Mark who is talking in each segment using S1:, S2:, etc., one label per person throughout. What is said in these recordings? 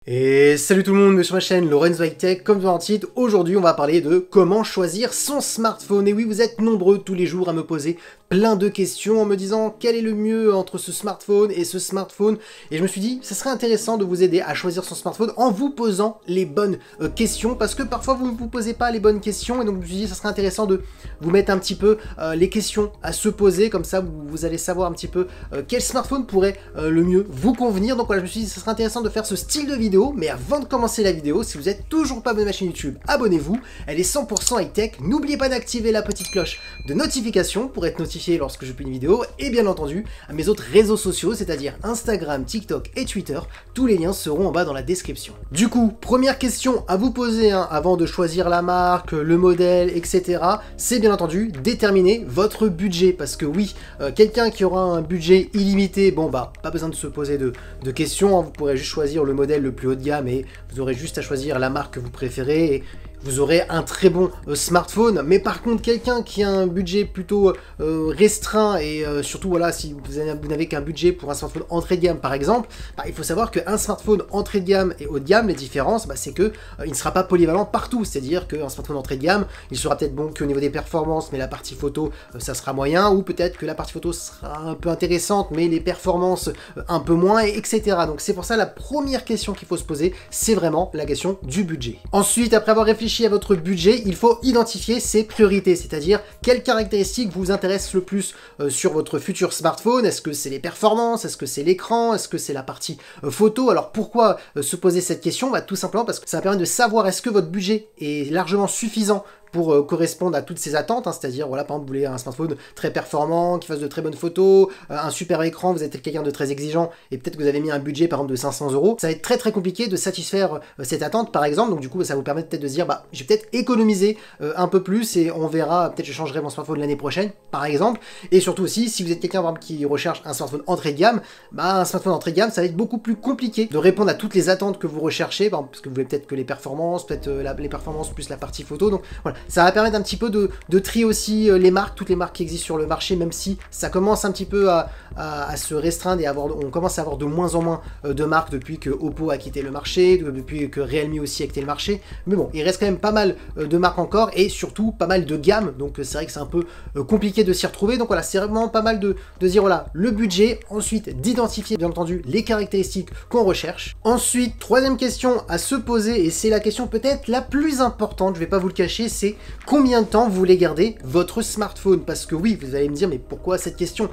S1: Et salut tout le monde, sur ma chaîne Lorenzo High Tech, comme dans le titre, aujourd'hui on va parler de comment choisir son smartphone. Et oui, vous êtes nombreux tous les jours à me poser plein de questions en me disant quel est le mieux entre ce smartphone et ce smartphone. Et je me suis dit, ça serait intéressant de vous aider à choisir son smartphone en vous posant les bonnes questions, parce que parfois vous ne vous posez pas les bonnes questions, et donc je me suis dit, ça serait intéressant de vous mettre un petit peu les questions à se poser, comme ça vous allez savoir un petit peu quel smartphone pourrait le mieux vous convenir. Donc voilà, je me suis dit, ça serait intéressant de faire ce style de vidéo. Mais avant de commencer la vidéo, si vous n'êtes toujours pas abonné à ma chaîne YouTube, abonnez-vous, elle est 100% high-tech. N'oubliez pas d'activer la petite cloche de notification pour être notifié lorsque je publie une vidéo, et bien entendu à mes autres réseaux sociaux, c'est-à-dire Instagram, TikTok et Twitter. Tous les liens seront en bas dans la description. Du coup, première question à vous poser avant de choisir la marque, le modèle, etc. C'est bien entendu déterminer votre budget, parce que oui, quelqu'un qui aura un budget illimité, bon bah pas besoin de se poser de questions, vous pourrez juste choisir le modèle le plus haut de gamme et vous aurez juste à choisir la marque que vous préférez et vous aurez un très bon smartphone. Mais par contre, quelqu'un qui a un budget plutôt restreint et surtout voilà, si vous n'avez qu'un budget pour un smartphone entrée de gamme par exemple, il faut savoir qu'un smartphone entrée de gamme et haut de gamme, les différences, c'est que il ne sera pas polyvalent partout. C'est-à-dire qu'un smartphone entrée de gamme, il sera peut-être bon qu'au niveau des performances, mais la partie photo, ça sera moyen, ou peut-être que la partie photo sera un peu intéressante, mais les performances un peu moins, etc. Donc c'est pour ça la première question qu'il faut se poser, c'est vraiment la question du budget. Ensuite, après avoir réfléchi à votre budget, il faut identifier ses priorités, c'est-à-dire quelles caractéristiques vous intéressent le plus sur votre futur smartphone. Est-ce que c'est les performances? Est-ce que c'est l'écran? Est-ce que c'est la partie photo? Alors pourquoi se poser cette question? Tout simplement parce que ça va permettre de savoir est-ce que votre budget est largement suffisant pour correspondre à toutes ces attentes, c'est-à-dire, voilà, par exemple, vous voulez un smartphone très performant, qui fasse de très bonnes photos, un super écran, vous êtes quelqu'un de très exigeant, et peut-être que vous avez mis un budget, par exemple, de 500 €, ça va être très très compliqué de satisfaire cette attente, par exemple, donc du coup, ça vous permet peut-être de se dire, je vais peut-être économiser un peu plus, et on verra, peut-être je changerai mon smartphone l'année prochaine, par exemple, et surtout aussi, si vous êtes quelqu'un, par exemple, qui recherche un smartphone entrée de gamme, un smartphone entrée de gamme, ça va être beaucoup plus compliqué de répondre à toutes les attentes que vous recherchez, par exemple, parce que vous voulez peut-être que les performances, peut-être les performances plus la partie photo, donc voilà, ça va permettre un petit peu de trier aussi les marques, toutes les marques qui existent sur le marché, même si ça commence un petit peu à se restreindre et on commence à avoir de moins en moins de marques depuis que Oppo a quitté le marché, depuis que Realme aussi a quitté le marché, mais bon, il reste quand même pas mal de marques encore et surtout pas mal de gammes, donc c'est vrai que c'est un peu compliqué de s'y retrouver, donc voilà, c'est vraiment pas mal de dire voilà, le budget, ensuite d'identifier bien entendu les caractéristiques qu'on recherche. Ensuite, troisième question à se poser, et c'est la question peut-être la plus importante, je vais pas vous le cacher, c'est combien de temps vous voulez garder votre smartphone? Parce que oui, vous allez me dire, mais pourquoi cette question?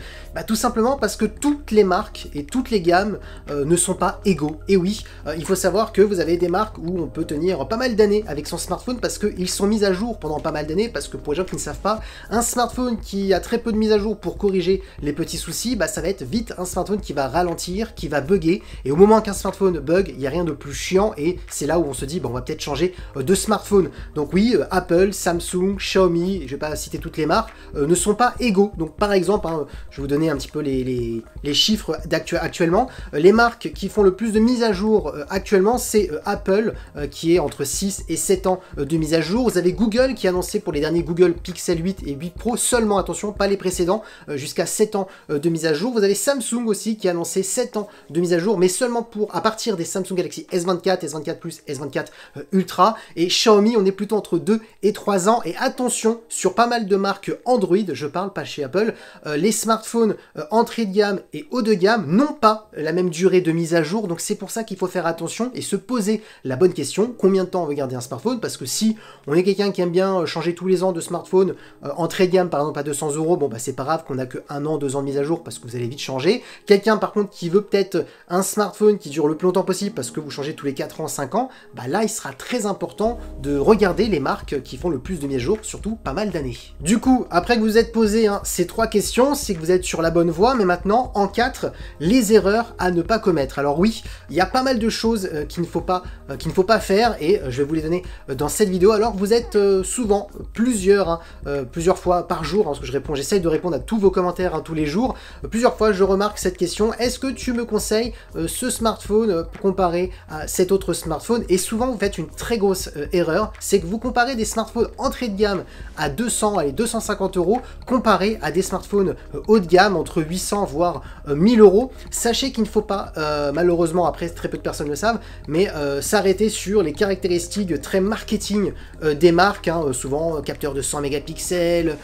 S1: Tout simplement parce que toutes les marques et toutes les gammes ne sont pas égaux. Et oui, il faut savoir que vous avez des marques où on peut tenir pas mal d'années avec son smartphone parce qu'ils sont mis à jour pendant pas mal d'années, parce que pour les gens qui ne savent pas, un smartphone qui a très peu de mise à jour pour corriger les petits soucis, ça va être vite un smartphone qui va ralentir, qui va bugger, et au moment qu'un smartphone bug, il n'y a rien de plus chiant, et c'est là où on se dit, on va peut-être changer de smartphone. Donc oui, Apple, Samsung, Xiaomi, je ne vais pas citer toutes les marques, ne sont pas égaux. Donc par exemple, je vais vous donner un petit peu les chiffres actuellement. Les marques qui font le plus de mise à jour actuellement, c'est Apple, qui est entre 6 et 7 ans de mise à jour. Vous avez Google qui a annoncé pour les derniers Google Pixel 8 et 8 Pro seulement, attention, pas les précédents, jusqu'à 7 ans de mise à jour. Vous avez Samsung aussi qui a annoncé 7 ans de mise à jour, mais seulement à partir des Samsung Galaxy S24, S24 Plus, S24 Ultra. Et Xiaomi, on est plutôt entre 2 et 3 ans. Et attention, sur pas mal de marques Android, je parle pas chez Apple, les smartphones entrée de gamme et haut de gamme n'ont pas la même durée de mise à jour, donc c'est pour ça qu'il faut faire attention et se poser la bonne question, combien de temps on veut garder un smartphone, parce que si on est quelqu'un qui aime bien changer tous les ans de smartphone, entrée de gamme par exemple à 200 €, c'est pas grave qu'on a que 1 an, 2 ans de mise à jour, parce que vous allez vite changer. Quelqu'un par contre qui veut peut-être un smartphone qui dure le plus longtemps possible, parce que vous changez tous les 4 ans, 5 ans, là il sera très important de regarder les marques qui font le plus de mise à jour, surtout pas mal d'années. Du coup, après que vous êtes posé ces 3 questions, c'est que vous êtes sur la bonne voie, mais maintenant, en 4, les erreurs à ne pas commettre. Alors oui, il y a pas mal de choses qu'il ne faut pas faire, et je vais vous les donner dans cette vidéo. Alors vous êtes souvent, plusieurs fois par jour, parce que j'essaye de répondre à tous vos commentaires tous les jours, plusieurs fois je remarque cette question: est-ce que tu me conseilles ce smartphone comparé à cet autre smartphone? Et souvent vous faites une très grosse erreur, c'est que vous comparez des smartphones smartphones entrée de gamme à 200, allez 250 euros, comparé à des smartphones haut de gamme entre 800 voire 1000 euros. Sachez qu'il ne faut pas, malheureusement, après très peu de personnes le savent, mais s'arrêter sur les caractéristiques très marketing des marques, hein, souvent capteur de 100 mégapixels,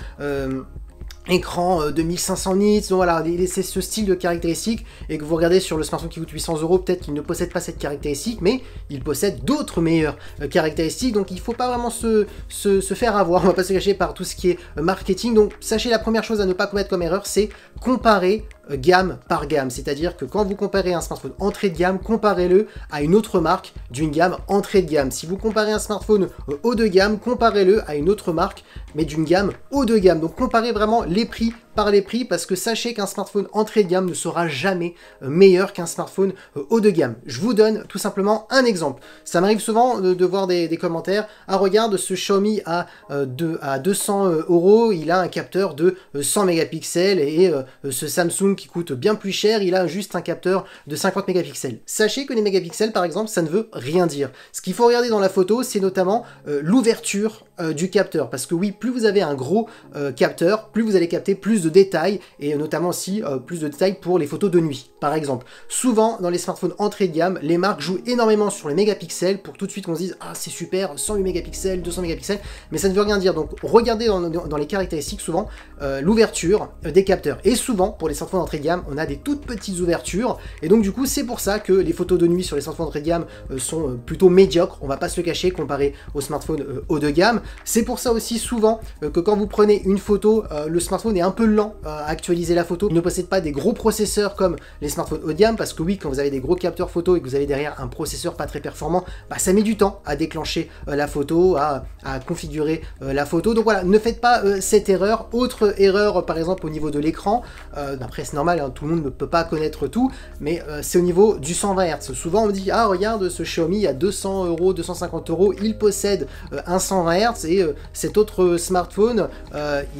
S1: écran de 1500 nits, donc voilà, c'est ce style de caractéristiques, et que vous regardez sur le smartphone qui coûte 800 euros, peut-être qu'il ne possède pas cette caractéristique, mais il possède d'autres meilleures caractéristiques, donc il ne faut pas vraiment se faire avoir, on va pas se cacher par tout ce qui est marketing. Donc sachez, la première chose à ne pas commettre comme erreur, c'est comparer gamme par gamme, c'est-à-dire que quand vous comparez un smartphone entrée de gamme, comparez-le à une autre marque d'une gamme entrée de gamme. Si vous comparez un smartphone haut de gamme, comparez-le à une autre marque mais d'une gamme haut de gamme. Donc comparez vraiment les prix par les prix, parce que sachez qu'un smartphone entrée de gamme ne sera jamais meilleur qu'un smartphone haut de gamme. Je vous donne tout simplement un exemple. Ça m'arrive souvent de voir des commentaires: ah regarde, ce Xiaomi à 200 euros, il a un capteur de 100 mégapixels, et ce Samsung qui coûte bien plus cher, il a juste un capteur de 50 mégapixels. Sachez que les mégapixels, par exemple, ça ne veut rien dire. Ce qu'il faut regarder dans la photo, c'est notamment l'ouverture du capteur, parce que oui, plus vous avez un gros capteur, plus vous allez capter plus de détails, et notamment aussi plus de détails pour les photos de nuit, par exemple. Souvent, dans les smartphones entrée de gamme, les marques jouent énormément sur les mégapixels pour tout de suite qu'on se dise « Ah, c'est super, 108 mégapixels, 200 mégapixels », mais ça ne veut rien dire. Donc, regardez dans les caractéristiques, souvent, l'ouverture des capteurs. Et souvent, pour les smartphones entrée de gamme, on a des toutes petites ouvertures, et donc du coup, c'est pour ça que les photos de nuit sur les smartphones entrée de gamme sont plutôt médiocres, on va pas se le cacher, comparé aux smartphones haut de gamme. C'est pour ça aussi, souvent, que quand vous prenez une photo, le smartphone est un peu lent à actualiser la photo. Il ne possède pas des gros processeurs comme les smartphones haut de gamme, parce que oui, quand vous avez des gros capteurs photo et que vous avez derrière un processeur pas très performant, bah, ça met du temps à déclencher la photo, à configurer la photo. Donc voilà, ne faites pas cette erreur. Autre erreur, par exemple, au niveau de l'écran, après c'est normal, hein, tout le monde ne peut pas connaître tout, mais c'est au niveau du 120 Hz. Souvent on me dit: ah regarde, ce Xiaomi à 200 euros, 250 euros, il possède un 120 Hz, et cet autre smartphone,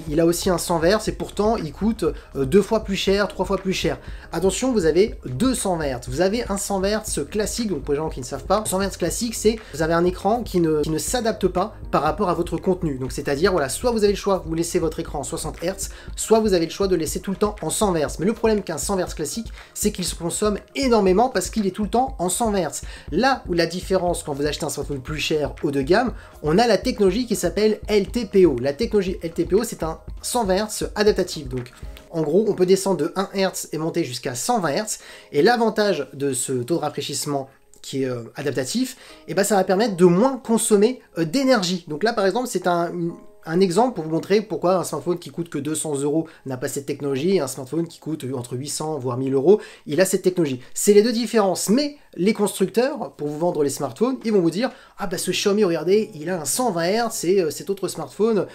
S1: il a aussi un 120 Hz, et pourtant il coûte 2 fois plus cher, 3 fois plus cher. Attention, vous avez 220 Hz. Vous avez un 120 Hz classique, donc pour les gens qui ne savent pas, 120 Hz classique, c'est vous avez un écran qui ne s'adapte pas par rapport à votre contenu. Donc c'est-à-dire, voilà, soit vous avez le choix, vous laissez votre écran en 60 Hz, soit vous avez le choix de laisser tout le temps en 120 Hz. Mais le problème qu'un 120 Hz classique, c'est qu'il se consomme énormément parce qu'il est tout le temps en 120 Hz. Là où la différence, quand vous achetez un smartphone plus cher, haut de gamme, on a la technologie qui s'appelle LTPO. La technologie LTPO, c'est un 120 Hz adaptatif. Donc en gros, on peut descendre de 1 Hz et monter jusqu'à 120 Hz. Et l'avantage de ce taux de rafraîchissement qui est adaptatif, et ben ça va permettre de moins consommer d'énergie. Donc là, par exemple, c'est un exemple pour vous montrer pourquoi un smartphone qui coûte que 200 euros n'a pas cette technologie, et un smartphone qui coûte entre 800 voire 1000 euros, il a cette technologie. C'est les deux différences, mais les constructeurs, pour vous vendre les smartphones, ils vont vous dire: ah bah ce Xiaomi, regardez, il a un 120 Hz, et cet autre smartphone,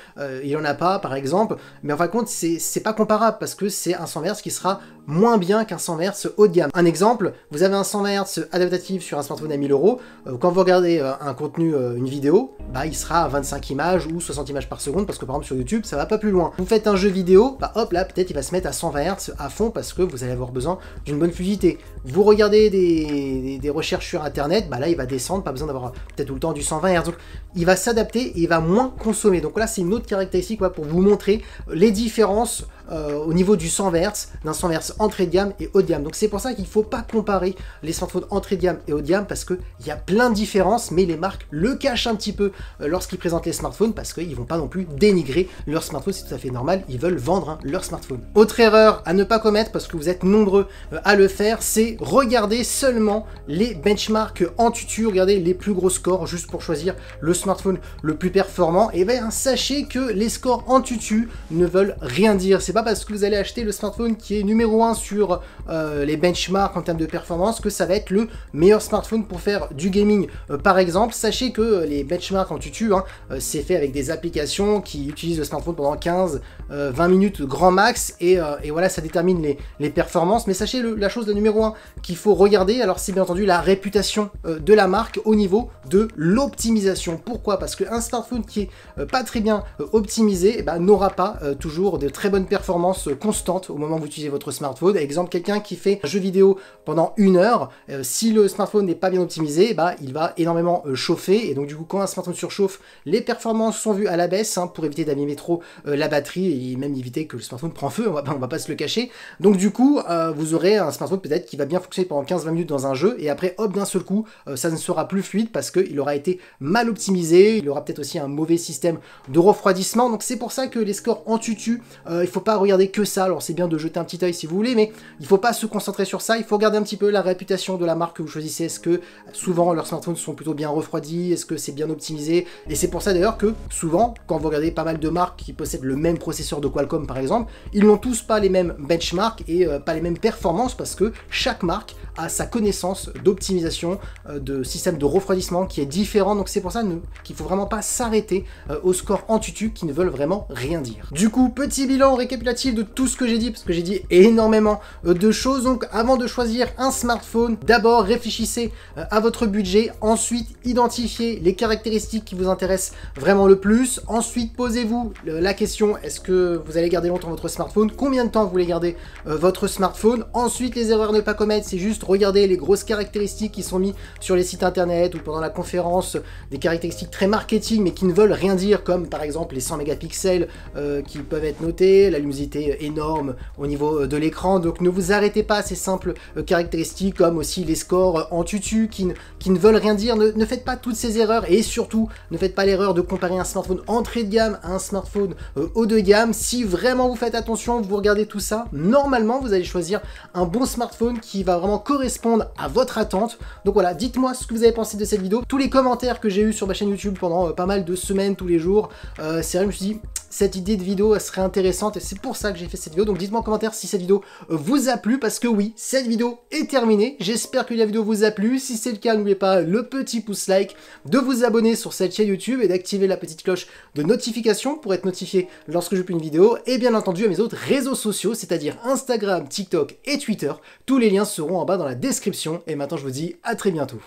S1: il en a pas, par exemple. Mais en fin de compte, c'est pas comparable, parce que c'est un 120 Hz qui sera moins bien qu'un 120 Hz haut de gamme. Un exemple, vous avez un 120 Hz adaptatif sur un smartphone à 1000 euros, quand vous regardez un contenu, une vidéo, bah il sera à 25 images ou 60 images par seconde, parce que par exemple sur YouTube, ça va pas plus loin. Vous faites un jeu vidéo, bah hop là, peut-être il va se mettre à 120 Hz à fond, parce que vous allez avoir besoin d'une bonne fluidité. Vous regardez des recherches sur internet, bah là il va descendre, pas besoin d'avoir peut-être tout le temps du 120 Hz. Donc il va s'adapter et il va moins consommer. Donc là c'est une autre caractéristique, voilà, pour vous montrer les différences au niveau du 120 Hz, d'un 120 Hz entrée de gamme et haut de gamme. Donc c'est pour ça qu'il ne faut pas comparer les smartphones entrée de gamme et haut de gamme, parce qu'il y a plein de différences, mais les marques le cachent un petit peu lorsqu'ils présentent les smartphones, parce qu'ils ne vont pas non plus dénigrer leur smartphone, c'est tout à fait normal, ils veulent vendre leur smartphone. Autre erreur à ne pas commettre, parce que vous êtes nombreux à le faire, c'est regarder seulement les benchmarks en tutu, regardez les plus gros scores juste pour choisir le smartphone le plus performant. Et bien sachez que les scores en tutu ne veulent rien dire. C'est pas parce que vous allez acheter le smartphone qui est numéro 1 sur les benchmarks en termes de performance que ça va être le meilleur smartphone pour faire du gaming. Par exemple, sachez que les benchmarks en tutu, c'est fait avec des applications qui utilisent le smartphone pendant 15-20 minutes grand max, et voilà, ça détermine les performances. Mais sachez la chose de numéro 1 qu'il faut regarder, alors c'est bien entendu la réputation de la marque au niveau de l'optimisation. Pourquoi? Parce qu'un smartphone qui est pas très bien optimisé, n'aura pas toujours de très bonnes performances performance constante au moment où vous utilisez votre smartphone. Exemple, quelqu'un qui fait un jeu vidéo pendant 1 heure, si le smartphone n'est pas bien optimisé, bah, il va énormément chauffer, et donc du coup quand un smartphone surchauffe, les performances sont vues à la baisse, hein, pour éviter d'abîmer trop la batterie, et même éviter que le smartphone prend feu, on va pas se le cacher. Donc du coup, vous aurez un smartphone peut-être qui va bien fonctionner pendant 15-20 minutes dans un jeu, et après hop, d'un seul coup, ça ne sera plus fluide parce qu'il aura été mal optimisé, il aura peut-être aussi un mauvais système de refroidissement. Donc c'est pour ça que les scores en tutu, il faut pas regarder que ça. Alors c'est bien de jeter un petit œil si vous voulez, mais il faut pas se concentrer sur ça, il faut regarder un petit peu la réputation de la marque que vous choisissez. Est-ce que souvent leurs smartphones sont plutôt bien refroidis, est-ce que c'est bien optimisé? Et c'est pour ça d'ailleurs que souvent, quand vous regardez pas mal de marques qui possèdent le même processeur de Qualcomm par exemple, ils n'ont tous pas les mêmes benchmarks et pas les mêmes performances, parce que chaque marque a sa connaissance d'optimisation de système de refroidissement qui est différent. Donc c'est pour ça qu'il faut vraiment pas s'arrêter aux scores en tutu qui ne veulent vraiment rien dire. Du coup, petit bilan récapitulatif de tout ce que j'ai dit, parce que j'ai dit énormément de choses. Donc avant de choisir un smartphone, d'abord réfléchissez à votre budget, ensuite identifiez les caractéristiques qui vous intéressent vraiment le plus, ensuite posez-vous la question, est-ce que vous allez garder longtemps votre smartphone, combien de temps vous voulez garder votre smartphone. Ensuite, les erreurs à ne pas commettre, c'est juste regarder les grosses caractéristiques qui sont mises sur les sites internet ou pendant la conférence, des caractéristiques très marketing mais qui ne veulent rien dire, comme par exemple les 100 mégapixels qui peuvent être notés, la luminosité énorme au niveau de l'écran. Donc ne vous arrêtez pas à ces simples caractéristiques, comme aussi les scores en tutu qui ne veulent rien dire. Ne faites pas toutes ces erreurs, et surtout ne faites pas l'erreur de comparer un smartphone entrée de gamme à un smartphone haut de gamme. Si vraiment vous faites attention, vous regardez tout ça, normalement vous allez choisir un bon smartphone qui va vraiment correspondre à votre attente. Donc voilà, dites-moi ce que vous avez pensé de cette vidéo. Tous les commentaires que j'ai eu sur ma chaîne YouTube pendant pas mal de semaines, tous les jours, c'est vrai, je me suis dit, cette idée de vidéo elle serait intéressante, et c'est pour ça que j'ai fait cette vidéo. Donc dites-moi en commentaire si cette vidéo vous a plu, parce que oui, cette vidéo est terminée. J'espère que la vidéo vous a plu. Si c'est le cas, n'oubliez pas le petit pouce like, de vous abonner sur cette chaîne YouTube et d'activer la petite cloche de notification pour être notifié lorsque je publie une vidéo, et bien entendu à mes autres réseaux sociaux, c'est-à-dire Instagram, TikTok et Twitter. Tous les liens seront en bas dans la description, et maintenant je vous dis à très bientôt.